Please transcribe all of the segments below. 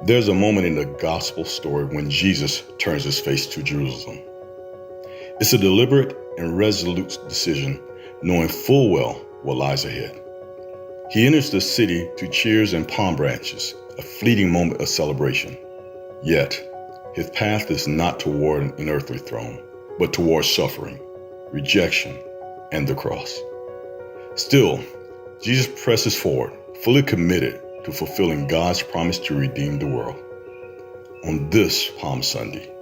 There's a moment in the gospel story when Jesus turns his face to Jerusalem. It's a deliberate and resolute decision, knowing full well what lies ahead. He enters the city to cheers and palm branches, a fleeting moment of celebration. Yet, his path is not toward an earthly throne, but toward suffering, rejection, and the cross. Still, Jesus presses forward, fully committed to fulfilling God's promise to redeem the world. On this Palm Sunday,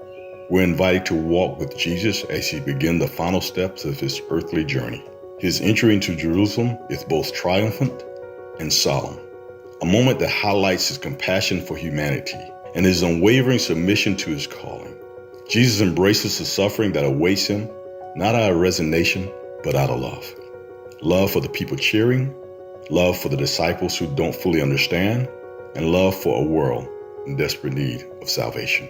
we're invited to walk with Jesus as he begins the final steps of his earthly journey. His entry into Jerusalem is both triumphant and solemn, a moment that highlights his compassion for humanity and his unwavering submission to his calling. Jesus embraces the suffering that awaits him, not out of resignation, but out of love. Love for the people cheering, love for the disciples who don't fully understand, and love for a world in desperate need of salvation.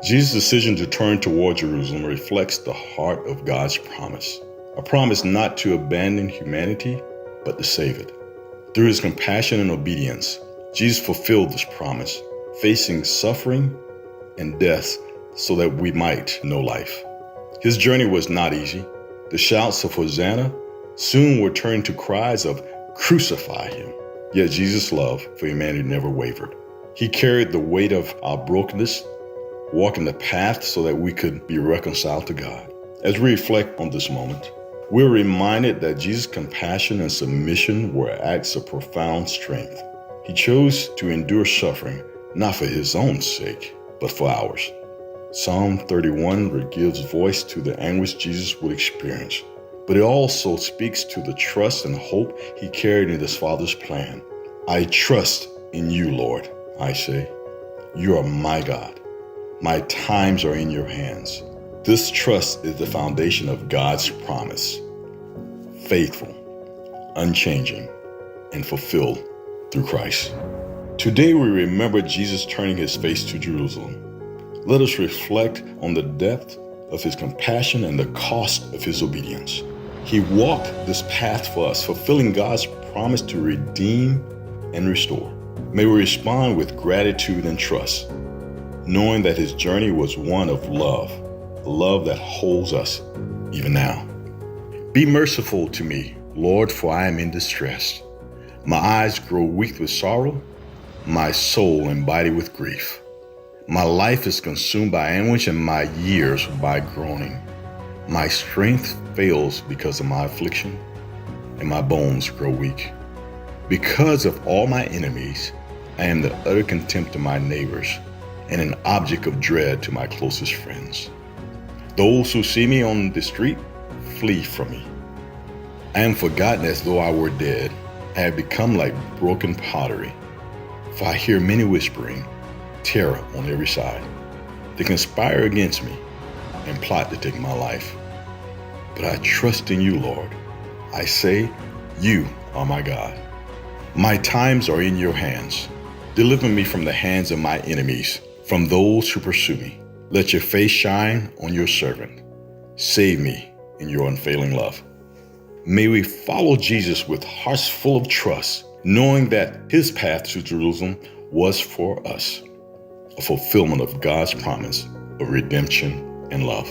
Jesus' decision to turn toward Jerusalem reflects the heart of God's promise, a promise not to abandon humanity, but to save it. Through his compassion and obedience, Jesus fulfilled this promise, facing suffering and death so that we might know life. His journey was not easy. The shouts of Hosanna soon were turned to cries of crucify him. Yet Jesus' love for humanity never wavered. He carried the weight of our brokenness, walking the path so that we could be reconciled to God. As we reflect on this moment, we're reminded that Jesus' compassion and submission were acts of profound strength. He chose to endure suffering, not for his own sake, but for ours. Psalm 31 gives voice to the anguish Jesus would experience, but it also speaks to the trust and hope he carried in his Father's plan. I trust in you, Lord, I say. You are my God. My times are in your hands. This trust is the foundation of God's promise, faithful, unchanging, and fulfilled through Christ. Today we remember Jesus turning his face to Jerusalem. Let us reflect on the depth of his compassion and the cost of his obedience. He walked this path for us, fulfilling God's promise to redeem and restore. May we respond with gratitude and trust, knowing that his journey was one of love, a love that holds us even now. Be merciful to me, Lord, for I am in distress. My eyes grow weak with sorrow, my soul embodied with grief. My life is consumed by anguish and my years by groaning. My strength fails because of my affliction, and my bones grow weak. Because of all my enemies, I am the utter contempt of my neighbors and an object of dread to my closest friends. Those who see me on the street flee from me. I am forgotten as though I were dead. I have become like broken pottery, for I hear many whispering, terror on every side. They conspire against me and plot to take my life. But I trust in you, Lord. I say, you are my God. My times are in your hands. Deliver me from the hands of my enemies, from those who pursue me. Let your face shine on your servant. Save me in your unfailing love. May we follow Jesus with hearts full of trust, knowing that his path to Jerusalem was for us, a fulfillment of God's promise of redemption and love.